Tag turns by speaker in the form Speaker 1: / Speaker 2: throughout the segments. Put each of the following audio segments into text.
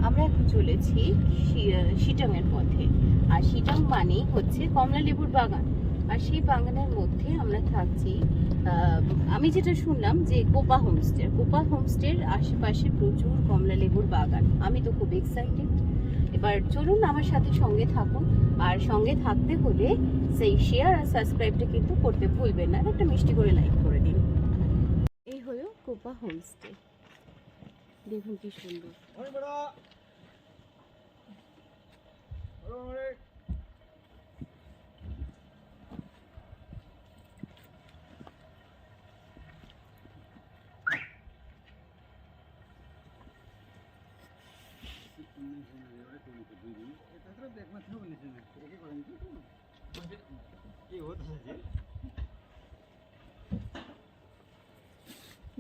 Speaker 1: আমরা এখন চলেছি শিটংয়ের পথে। আর শিটং মানেই হচ্ছে কমলা লেবুর বাগান। আর সেই বাগানের মধ্যে আমরা থাকছি। আমি যেটা শুনলাম যে কোপা হোমস্টের আশেপাশে প্রচুর কমলা লেবুর বাগান। আমি তো খুব এক্সাইটেড। এবার চলুন আমার সাথে সঙ্গে থাকুন। আর সঙ্গে থাকতে হলে সেই শেয়ার আর সাবস্ক্রাইবটা কিন্তু করতে ভুলবেন না। একটা মিষ্টি করে লাইক করে দিন। এই হলো কোপা হোমস্টে, দেখুন কি সুন্দর।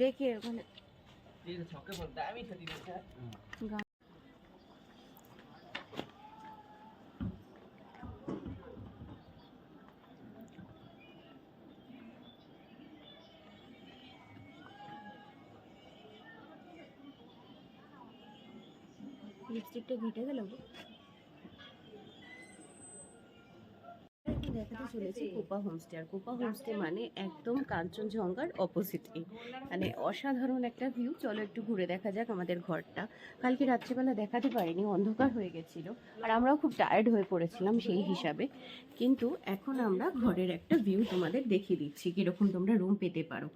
Speaker 1: देखिए ওখানে লিপস্টিকটা ঘেটে গেল। দেখাতে চলেছি কোপা হোমস্টে। আর কোপা হোমস্টে মানে একদম কাঞ্চনজঙ্ঘার অপোজিটে, মানে অসাধারণ একটা ভিউ। চলো একটু ঘুরে দেখা যাক আমাদের ঘরটা। কালকে রাত্রেবেলা দেখাতে পারিনি, অন্ধকার হয়ে গেছিলো আর আমরাও খুব টায়ার্ড হয়ে পড়েছিলাম সেই হিসাবে। কিন্তু এখন আমরা ঘরের একটা ভিউ তোমাদের দেখিয়ে দিচ্ছি কীরকম তোমরা রুম পেতে পারো।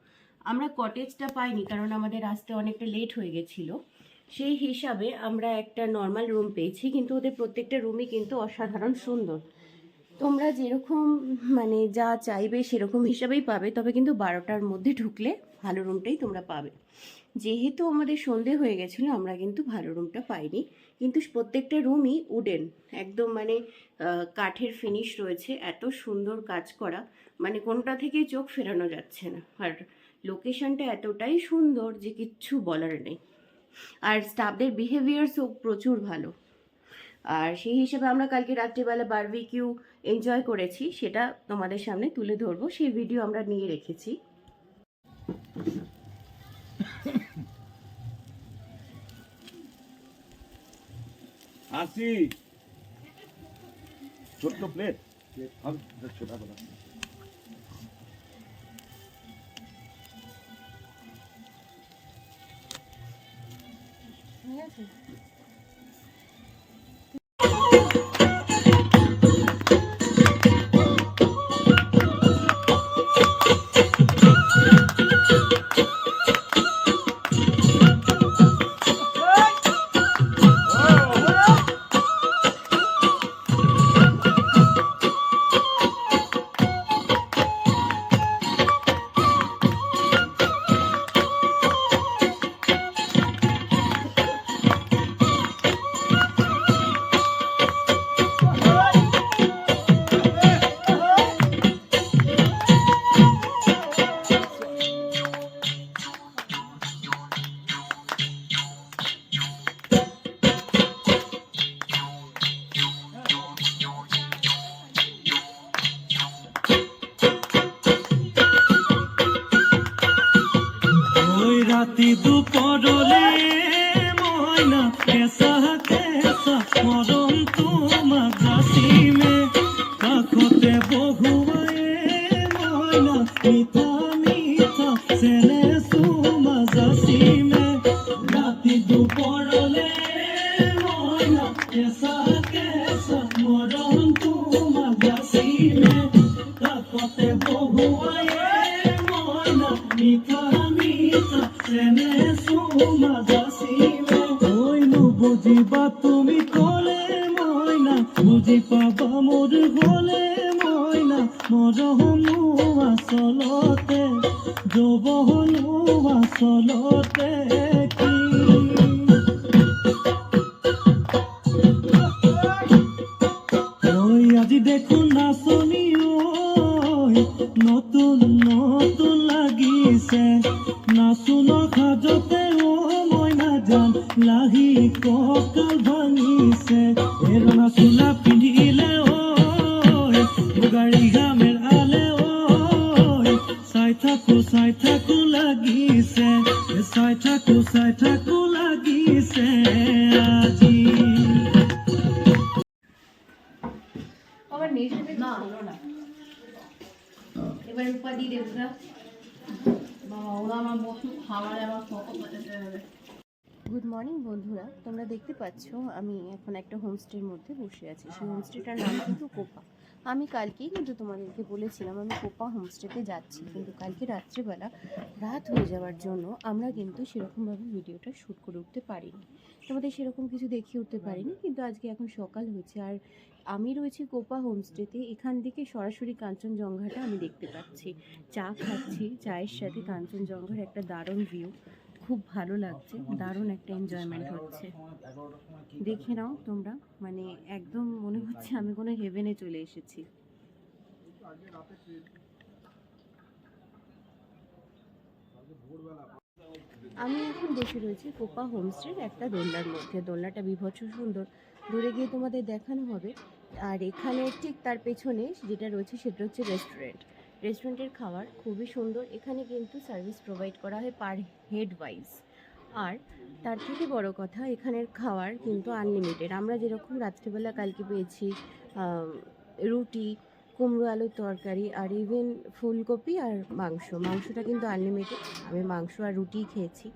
Speaker 1: আমরা কটেজটা পাইনি কারণ আমাদের আসতে অনেকটা লেট হয়ে গেছিলো, সেই হিসাবে আমরা একটা নর্মাল রুম পেয়েছি। কিন্তু ওদের প্রত্যেকটা রুমই কিন্তু অসাধারণ সুন্দর। তোমরা যেরকম মানে যা চাইবে সেরকম হিসাবেই পাবে, তবে কিন্তু 12টার মধ্যে ঢুকলে ভালো রুমটাই তোমরা পাবে। যেহেতু আমাদের সন্ধে হয়ে গেছিলো আমরা কিন্তু ভালো রুমটা পাইনি। কিন্তু প্রত্যেকটা রুমই উডেন, একদম মানে কাঠের ফিনিশ রয়েছে, এত সুন্দর কাজ করা, মানে কোনটা থেকে চোখ ফেরানো যাচ্ছে না। আর লোকেশনটা এতটাই সুন্দর যে কিচ্ছু বলার নেই। আর স্টাফদের বিহেভিয়ার্সও প্রচুর ভালো। আর সেই হিসেবে আমরা কালকে রাত্রিবেলা বারবিকিউ এনজয় করেছি, সেটা তোমাদের সামনে তুলে ধরবো। সেই ভিডিও আমরা নিয়ে রেখেছি।
Speaker 2: আসি ছোট্ট প্লেট ছোটা করা
Speaker 1: ঠিক আছে।
Speaker 3: রাতি দুপরলে ময়না কেসা কেসা মরম তোমার জাসিমে কাখতে বহুয়ে ময়না মিঠা মিঠা সেনে সুমা জাসিমে রাতি দুপরলে ময়না কেসা কেসা মরম তোমার জাসিমে কাখতে বহুয়ে ময়না মিঠা বুঝিবা তুমি কলে ময়না বুঝি পাবা মোর গলে ময়না মরহনু আসলতে যৌবনু আসলতে কি ওই আজি দেখুন নাচনি নতুন নতুন লাগিছে নাচুন খাজতে ও ময়না জান লাহি ককাল ভাঙিছে এরনা চোলা পিন্ধিলে ঐ গাড়ী গামের আলে ঐ চাই থাকো লাগিছে চাই থাকো লাগিছে আজি
Speaker 1: কোপা দিয়ে দেবো না বাবা, ওরা আমার বসু খাবারে আমার কত বাঁচাতে হবে। গুড মর্নিং বন্ধুরা, তোমরা দেখতে পাচ্ছ আমি এখন একটা হোমস্টের মধ্যে বসে আছি। সেই হোমস্টেটার নাম কিন্তু কোপা। আমি কালকেই কিন্তু তোমাদেরকে বলেছিলাম আমি কোপা হোমস্টেতে যাচ্ছি, কিন্তু কালকে রাত্রেবেলা রাত হয়ে যাওয়ার জন্য আমরা কিন্তু সেরকমভাবে ভিডিওটা শ্যুট করে উঠতে পারিনি, তোমাদের সেরকম কিছু দেখিয়ে উঠতে পারিনি। কিন্তু আজকে এখন সকাল হয়েছে আর আমি রয়েছি কোপা হোমস্টেতে। এখান থেকে সরাসরি কাঞ্চনজঙ্ঘাটা আমি দেখতে পাচ্ছি। চা খাচ্ছি, চায়ের সাথে কাঞ্চনজঙ্ঘার একটা দারুণ ভিউ, খুব ভালো লাগছে, দারুণ একটা এনজয়মেন্ট হচ্ছে। দেখে নাও তোমরা, মানে একদম মনে হচ্ছে আমি কোনো হেভেনে চলে এসেছি। আমি এখন বসে রয়েছি কোপা হোমস্টের একটা দোলনার মধ্যে। দোলনাটা বিভৎস সুন্দর, দূরে গিয়ে তোমাদের দেখানো হবে। আর এখানে ঠিক তার পেছনে যেটা রয়েছে সেটা হচ্ছে রেস্টুরেন্ট। রেস্টুরেন্টের খাবার খুবই সুন্দর। এখানে কিন্তু সার্ভিস প্রোভাইড করা হয় পার হেড ওয়াইজ। আর তার থেকে বড় কথা, এখানের খাবার কিন্তু আনলিমিটেড। আমরা যেরকম রাত্রিবেলা কালকে পেয়েছি রুটি, কুমড়ো আলুর তরকারি আর ইভেন ফুলকপি আর মাংসটা কিন্তু আনলিমিটেড। আমি মাংস আর রুটিই খেয়েছি।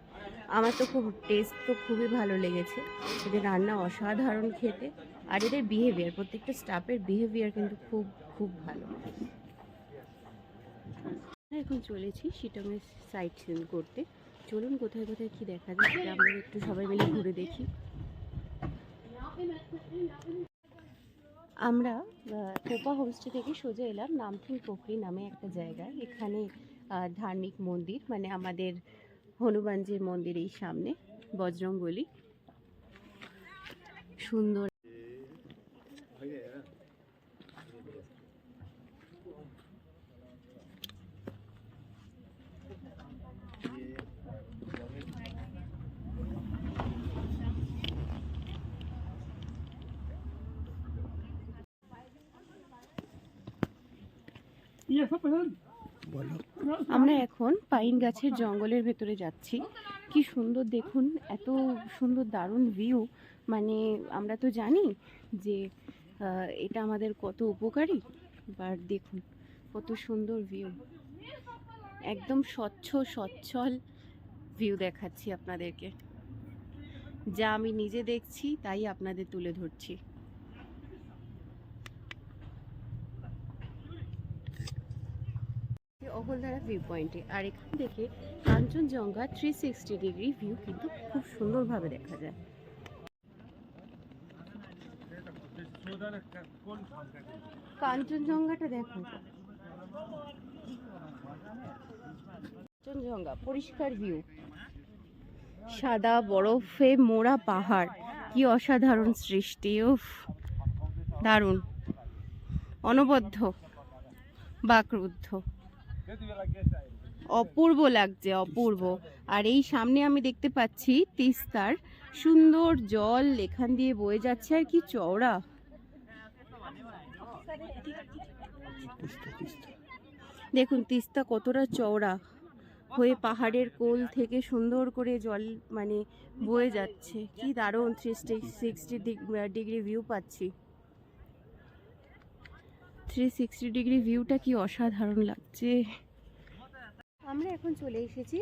Speaker 1: আমার তো খুব টেস্ট তো খুবই ভালো লেগেছে। এদের রান্না অসাধারণ খেতে, আর এদের বিহেভিয়ার, প্রত্যেকটা স্টাফের বিহেভিয়ার কিন্তু খুব খুব ভালো। এখন চলেছি শিটংয়ের সাইট সিন করতে। চলুন কোথায় কোথায় কি দেখা যায় সেটা আমরা একটু সবাই মিলে ঘুরে দেখি। আমরা কোপা হোমস্টে থেকে সোজা এলাম নামথিং পোখরি নামে একটা জায়গায়। এখানে ধার্মিক মন্দির, মানে আমাদের হনুমানজির মন্দির এই সামনে, বজরংবলী, সুন্দর। আমরা এখন পাইন গাছের জঙ্গলের ভেতরে যাচ্ছি। কি সুন্দর দেখুন, এত সুন্দর দারুণ ভিউ। মানে আমরা তো জানি যে এটা আমাদের কত উপকারী, বাট দেখুন কত সুন্দর ভিউ, একদম স্বচ্ছ সচ্ছল ভিউ দেখাচ্ছি আপনাদেরকে। যা আমি নিজে দেখছি তাই আপনাদের তুলে ধরছি। অহলদারা ভিউ পয়েন্টে, আর এখান থেকে কাঞ্চনজঙ্ঘা 360 ডিগ্রি ভিউ কিন্তু খুব সুন্দরভাবে দেখা যায়। কাঞ্চনজঙ্ঘাটা দেখো, কাঞ্চনজঙ্ঘা পরিষ্কার ভিউ, সাদা বরফে মোড়া পাহাড়, কি অসাধারণ সৃষ্টি। উফ, দারুণ, অনবদ্য, বাকরুদ্ধ, অপূর্ব লাগছে, অপূর্ব। আর এই সামনে আমি দেখতে পাচ্ছি তিস্তার সুন্দর জল এখান দিয়ে বয়ে যাচ্ছে, আর কি চওড়া। দেখুন তিস্তা কতটা চওড়া হয়ে পাহাড়ের কোল থেকে সুন্দর করে জল মানে বয়ে যাচ্ছে। কি দারুণ 360 ডিগ্রি ভিউ পাচ্ছি। 360 ডিগ্রি ভিউটা কি অসাধারণ লাগছে। আমরা এখন চলে এসেছি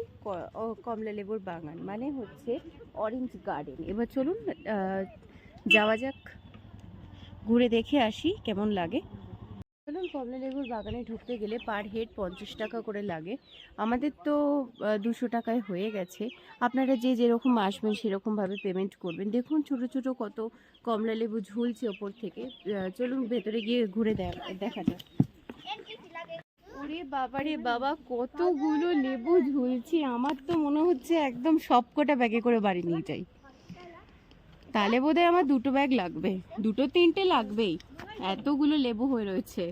Speaker 1: কমলালেবুর বাগান, মানে হচ্ছে অরেঞ্জ গার্ডেন। এবার চলুন যাওয়া যাক, ঘুরে দেখে আসি কেমন লাগে। চলুন, কমলালেবুর বাগানে ঢুকতে গেলে পার হেড 50 টাকা করে লাগে। আমাদের তো 200 টাকায় হয়ে গেছে। আপনারা যে যেরকম আসবেন সেরকমভাবে পেমেন্ট করবেন। দেখুন ছোট ছোট কত কমলালেবু ঝুলছে ওপর থেকে। চলুন ভেতরে গিয়ে ঘুরে দেখা যাক। ওরে বাবারে বাবা, কতগুলো লেবু ঝুলছে। আমার তো মনে হচ্ছে একদম সবকটা ব্যাগে করে বাড়ি নিয়ে যাই, তাহলে বোধহয় আমার 2 ব্যাগ লাগবে, 2-3টে লাগবেই। এতগুলো লেবু হয়ে রয়েছে,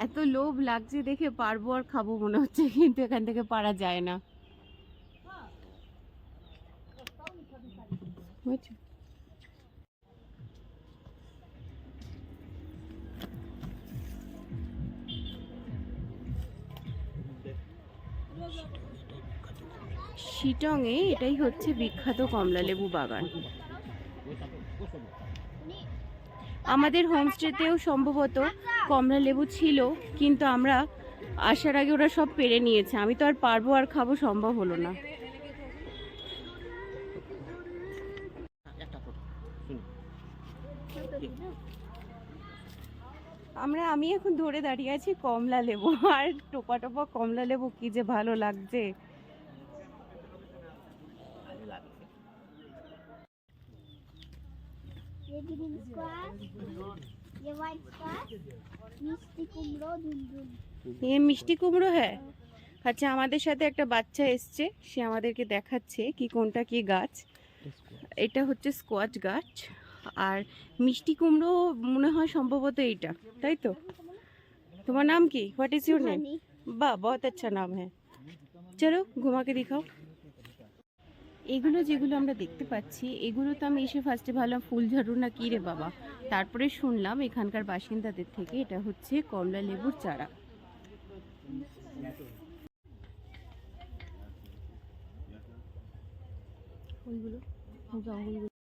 Speaker 1: এত লোভ লাগছে দেখে, পারবো আর খাবো মনে হচ্ছে, কিন্তু এখান থেকে পারা যায় না। শিটংয়ে এটাই হচ্ছে বিখ্যাত কমলালেবু বাগান। আমাদের হোমস্টেতেও সম্ভবত কমলালেবু ছিল, কিন্তু আমরা আসার আগে ওরা সব পেরে নিয়েছে, আমি তো আর পারবো আর খাবো, সম্ভব হলো না। আমি এখন ধরে দাঁড়িয়ে আছি কমলা লেবু, আর টোপা টোপা কমলা লেবু কি যে ভালো লাগছে।
Speaker 4: ये ग्रीन स्क्वाश, ये व्हाइट स्क्वाश, मिष्टी कुमड़ो झुनझुन।
Speaker 1: এ মিষ্টি কুমড়ো, হ্যাঁ। আচ্ছা, আমাদের সাথে একটা বাচ্চা এসছে, সে আমাদেরকে দেখাচ্ছে কি কোনটা কি গাছ। এটা হচ্ছে স্কোয়াচ গাছ, আর মিষ্টি কুমড়ো মনে হয় সম্ভবত এইটা, তাই তো? তোমার নাম কি? What is your name? বাহ, বহুত আচ্ছা নাম হ্যাঁ। চলো ঘুমাকে দেখাও। এগুলো যেগুলো আমরা দেখতে পাচ্ছি, এগুলো তো আমি এসে ফার্স্টে ভাবলাম ফুলঝাড়ু না কি রে বাবা, তারপরে শুনলাম এখানকার বাসিন্দাদের থেকে এটা হচ্ছে কমলা লেবুর চারা। ওইগুলো জঙ্গলগুলো